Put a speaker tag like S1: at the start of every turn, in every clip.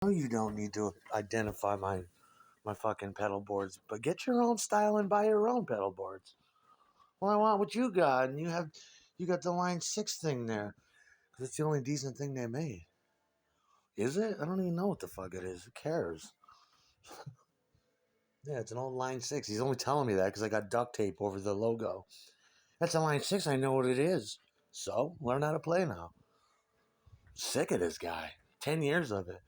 S1: No, you don't need to identify my fucking pedal boards, but get your own style and buy your own pedal boards. Well, I want what you got, and you got the Line 6 thing there, because it's the only decent thing they made. Is it? I don't even know what the fuck it is. Who cares? Yeah, it's an old Line 6. He's only telling me that because I got duct tape over the logo. That's a Line 6. I know what it is. So, learn how to play now. Sick of this guy. 10 years of it.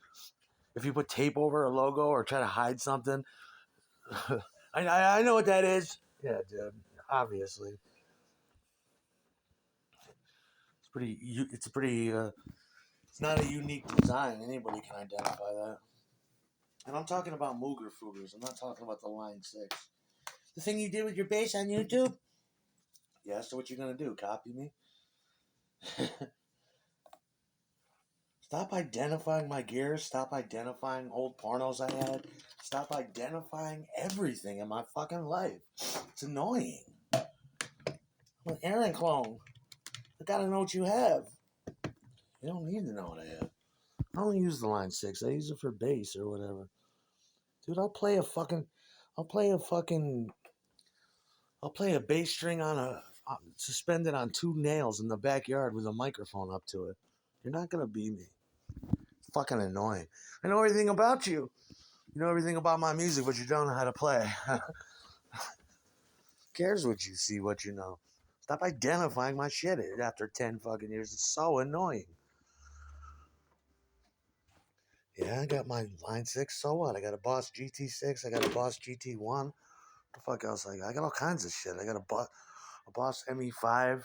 S1: If you put tape over a logo or try to hide something, I know what that is. Yeah, dude. Obviously. It's pretty, it's not a unique design. Anybody can identify that. And I'm talking about Mooger Foogers. I'm not talking about the Line 6. The thing you did with your bass on YouTube? Yeah, so what you gonna do? Copy me? Stop identifying my gear. Stop identifying old pornos I had. Stop identifying everything in my fucking life. It's annoying. I'm an Aaron clone. I gotta know what you have. You don't need to know what I have. I don't use the Line 6. I use it for bass or whatever. Dude, I'll play a fucking, I'll play a bass string on suspended on two nails in the backyard with a microphone up to it. You're not gonna beat me. It's fucking annoying. I know everything about you. You know everything about my music, but you don't know how to play. Who cares what you see, what you know? Stop identifying my shit after 10 fucking years. It's so annoying. Yeah, I got my Line 6, so what? I got a Boss GT6, I got a Boss GT1. What the fuck else I got? I got all kinds of shit. I got a Boss ME5.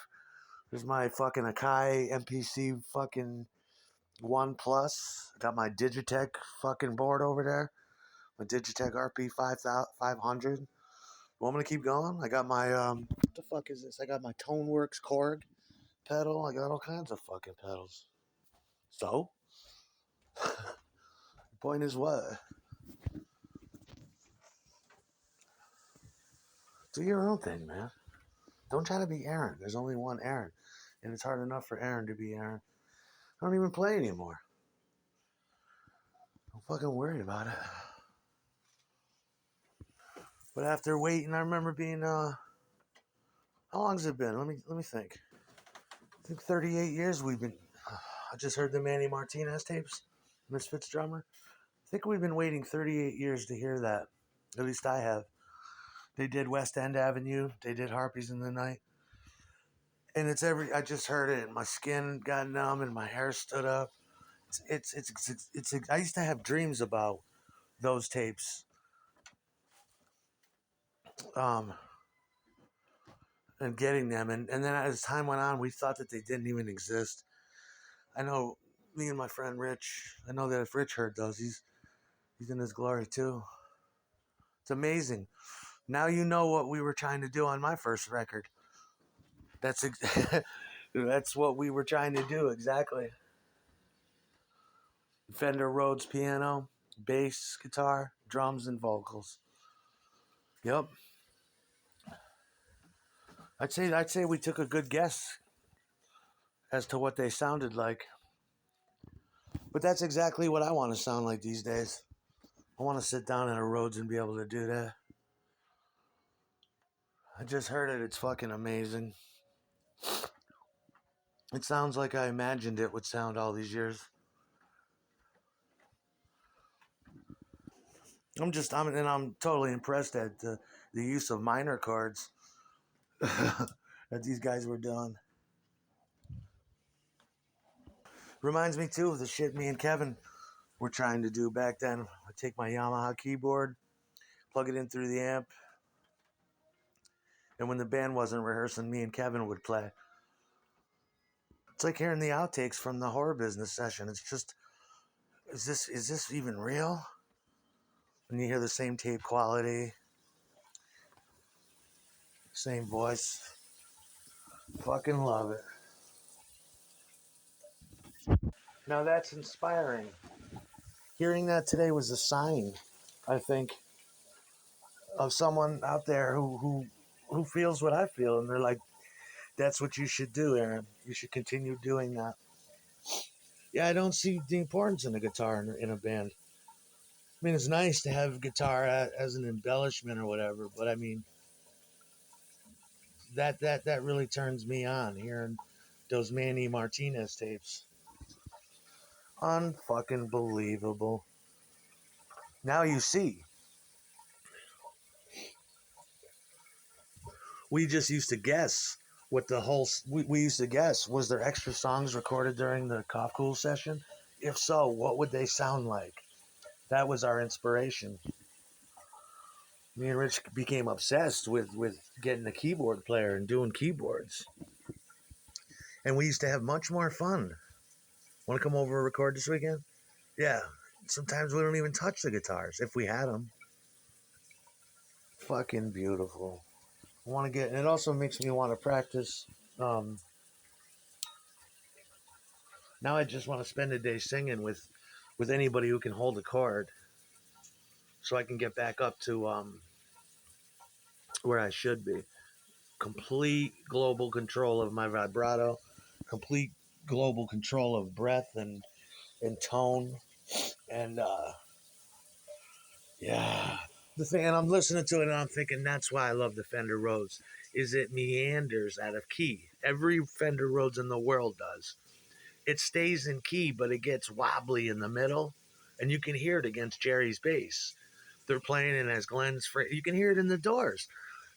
S1: There's my fucking Akai MPC fucking 1 Plus. I got my Digitech fucking board over there. My Digitech RP 500. You want me to keep going? I got my, what the fuck is this? I got my Toneworks Korg pedal. I got all kinds of fucking pedals. So, the point is what? Do your own thing, man. Don't try to be Aaron. There's only one Aaron. And it's hard enough for Aaron to be Aaron. I don't even play anymore. I'm fucking worried about it. But after waiting, I remember being, how long has it been? Let me think. I think 38 years we've been, I just heard the Manny Martinez tapes, Misfits drummer. I think we've been waiting 38 years to hear that. At least I have. They did West End Avenue. They did Harpies in the Night. And I just heard it and my skin got numb and my hair stood up. I used to have dreams about those tapes. Um, and getting them. And then as time went on, we thought that they didn't even exist. I know me and my friend Rich, I know that if Rich heard those, he's in his glory too. It's amazing. Now you know what we were trying to do on my first record. That's that's what we were trying to do exactly. Fender Rhodes piano, bass, guitar, drums, and vocals. Yep. I'd say we took a good guess as to what they sounded like. But that's exactly what I want to sound like these days. I want to sit down in a Rhodes and be able to do that. I just heard it. It's fucking amazing. It sounds like I imagined it would sound all these years. I'm totally impressed at the use of minor chords that these guys were doing. Reminds me too of the shit me and Kevin were trying to do back then. I take my Yamaha keyboard, plug it in through the amp, and when the band wasn't rehearsing, me and Kevin would play. It's like hearing the outtakes from the Horror Business session. It's just, is this even real? And you hear the same tape quality, same voice. Fucking love it. Now that's inspiring. Hearing that today was a sign, I think, of someone out there who feels what I feel, and they're like, "That's what you should do, Aaron. You should continue doing that." Yeah, I don't see the importance in a guitar in a band. I mean, it's nice to have guitar as an embellishment or whatever, but I mean, that really turns me on hearing those Manny Martinez tapes. Unfucking believable. Now you see. We just used to guess what the whole. We used to guess, was there extra songs recorded during the Cough Cool session? If so, what would they sound like? That was our inspiration. Me and Rich became obsessed with getting a keyboard player and doing keyboards. And we used to have much more fun. Want to come over and record this weekend? Yeah. Sometimes we don't even touch the guitars if we had them. Fucking beautiful. I want to get, and it also makes me want to practice. Um, Now I just want to spend a day singing with anybody who can hold a chord, so I can get back up to where I should be. Complete global control of my vibrato, complete global control of breath and tone, and yeah, the thing. And I'm listening to it and I'm thinking that's why I love the Fender Rhodes. Is it meanders out of key? Every Fender Rhodes in the world does. It stays in key, but it gets wobbly in the middle, and you can hear it against Jerry's bass. They're playing, and as you can hear it in the Doors,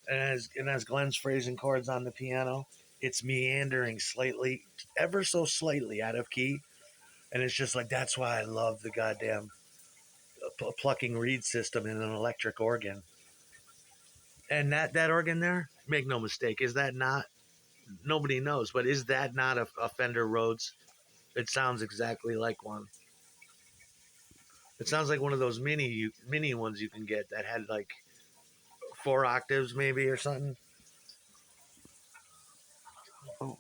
S1: and as Glenn's phrasing chords on the piano, it's meandering slightly, ever so slightly out of key, and it's just like that's why I love the goddamn plucking reed system in an electric organ. And that organ there, make no mistake, is that not? Nobody knows, but is that not a Fender Rhodes? It sounds exactly like one. It sounds like one of those mini ones you can get that had like 4 octaves maybe or something. Oh,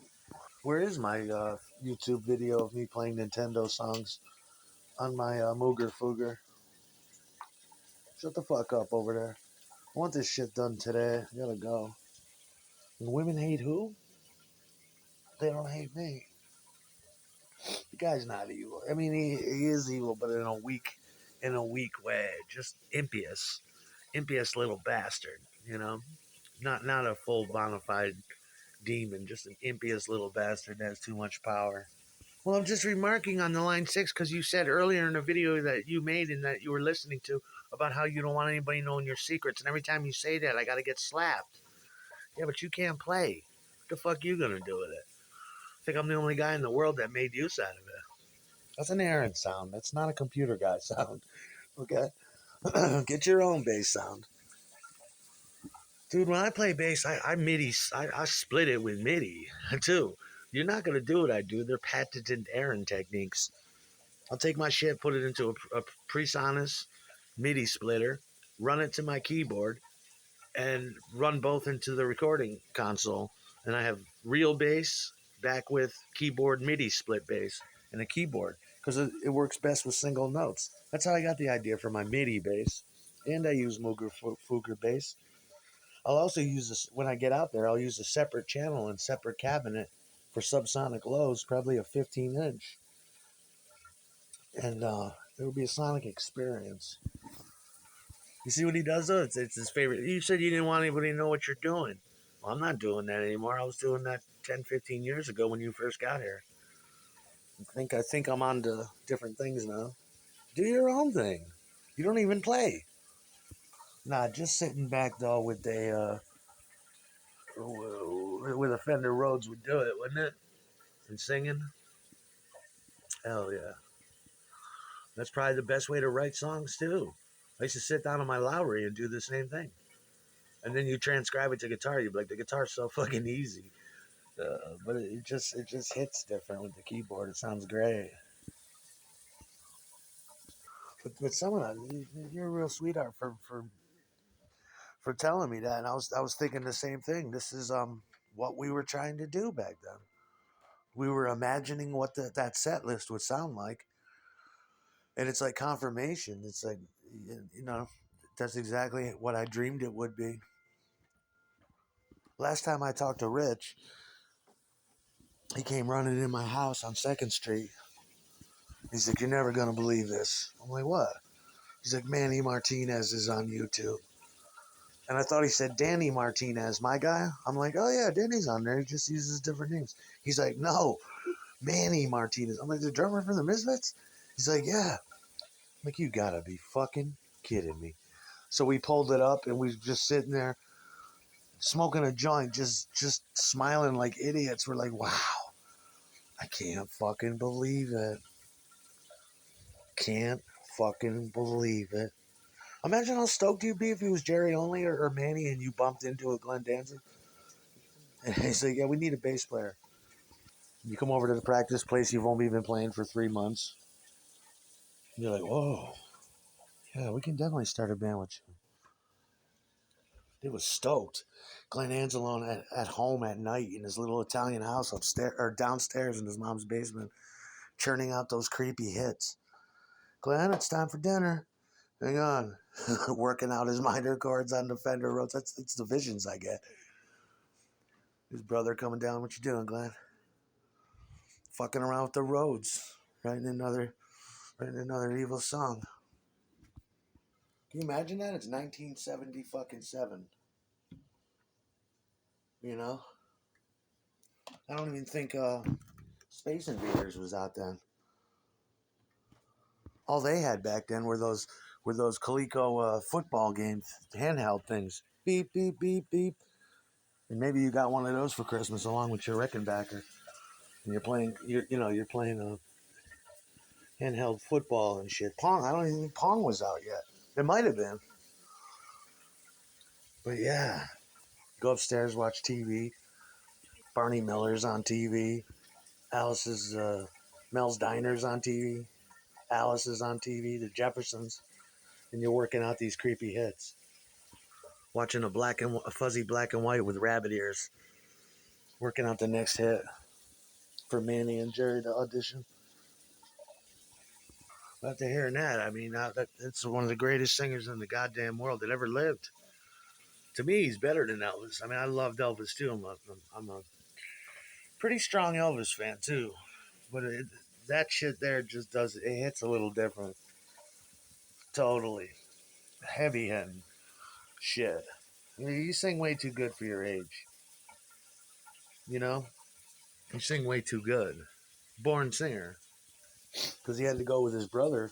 S1: where is my YouTube video of me playing Nintendo songs on my Mooger Fooger? Shut the fuck up over there. I want this shit done today. I gotta go. And women hate who? They don't hate me. The guy's not evil. I mean, he is evil, but in a weak way. Just impious little bastard. You know, not a full bona fide demon, just an impious little bastard that has too much power. Well, I'm just remarking on the line 6 because you said earlier in a video that you made and that you were listening to about how you don't want anybody knowing your secrets. And every time you say that, I got to get slapped. Yeah, but you can't play. What the fuck you going to do with it? I think I'm the only guy in the world that made use out of it. That's an Aaron sound. That's not a computer guy sound. Okay? Get your own bass sound. Dude, when I play bass, I MIDI, I split it with MIDI too. You're not going to do what I do. They're patented Aaron techniques. I'll take my shit, put it into a PreSonus MIDI splitter, run it to my keyboard, and run both into the recording console. And I have real bass back with keyboard MIDI split bass and a keyboard because it works best with single notes. That's how I got the idea for my MIDI bass. And I use Mooger Fooger bass. I'll also use this when I get out there. I'll use a separate channel and separate cabinet for subsonic lows, probably a 15 inch, and it'll be a sonic experience. You see what he does though? It's his favorite. You said you didn't want anybody to know what you're doing. Well, I'm not doing that anymore. I was doing that 10, 15 years ago when you first got here. I think I'm on to different things now. Do your own thing. You don't even play. Nah, just sitting back though with a Fender Rhodes would do it, wouldn't it? And singing. Hell yeah. That's probably the best way to write songs too. I used to sit down on my Lowry and do the same thing. And then you transcribe it to guitar. You'd be like, the guitar's so fucking easy. But it just hits different with the keyboard. It sounds great. But someone, you're a real sweetheart for telling me that. And I was thinking the same thing. This is what we were trying to do back then. We were imagining what that set list would sound like, and it's like confirmation. It's like that's exactly what I dreamed it would be. Last time I talked to Rich, he came running in my house on Second Street. He's like, you're never gonna believe this. I'm like, what? He's like, Manny Martinez is on YouTube. And I thought he said Danny Martinez, my guy. I'm like, oh yeah, Danny's on there. He just uses different names. He's like, no, Manny Martinez. I'm like, the drummer from the Misfits? He's like, yeah. I'm like, you gotta be fucking kidding me. So we pulled it up and we was just sitting there smoking a joint, just smiling like idiots. We're like, wow, I can't fucking believe it. Can't fucking believe it. Imagine how stoked you'd be if he was Jerry only or Manny and you bumped into a Glenn Danzig. And he's like, yeah, we need a bass player. You come over to the practice place you've only been playing for 3 months. You're like, whoa, yeah, we can definitely start a band with you. They was stoked. Glenn Anzalone at home at night in his little Italian house upstairs or downstairs in his mom's basement, churning out those creepy hits. Glenn, it's time for dinner. Hang on. Working out his minor chords on the Fender Rhodes. That's the visions I get. His brother coming down. What you doing, Glenn? Fucking around with the Rhodes. Writing another evil song. Can you imagine that? It's 1970 fucking 7. You know? I don't even think Space Invaders was out then. All they had back then were those Coleco football games, handheld things. Beep beep beep beep. And maybe you got one of those for Christmas along with your Rickenbacker. And you're playing handheld football and shit. Pong. I don't even think Pong was out yet. It might have been, but yeah. Go upstairs, watch TV. Barney Miller's on TV. Alice's Mel's Diner's on TV. Alice is on TV. The Jeffersons, and you're working out these creepy hits. Watching a fuzzy black and white with rabbit ears. Working out the next hit for Manny and Jerry to audition. After hearing that, I mean, that's one of the greatest singers in the goddamn world that ever lived. To me, he's better than Elvis. I mean, I loved Elvis too. I'm a pretty strong Elvis fan too. But that shit there just does it hits a little different. Totally heavy hitting shit. You sing way too good for your age. You know, you sing way too good. Born singer because he had to go with his brother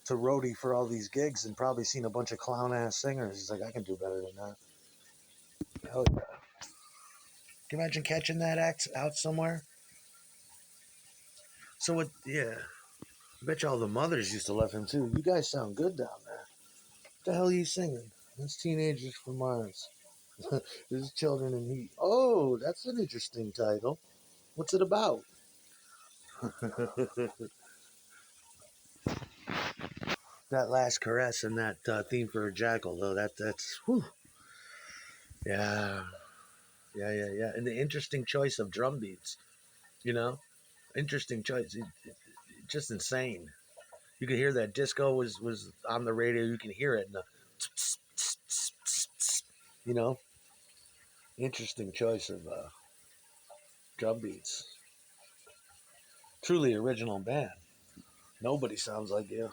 S1: to roadie for all these gigs and probably seen a bunch of clown ass singers. He's like, I can do better than that. Hell yeah. Can you imagine catching that act out somewhere? So what? Yeah, I bet you all the mothers used to love him too. You guys sound good down there. What the hell are you singing? That's Teenagers from Mars. This is Children in Heat. Oh, that's an interesting title. What's it about? That last caress and that theme for a jackal, though. That's whew. Yeah, yeah. And the interesting choice of drum beats. You know, interesting choice. Just insane. You could hear that disco was on the radio. You can hear it. And you know, interesting choice of drum beats. Truly original band. Nobody sounds like you.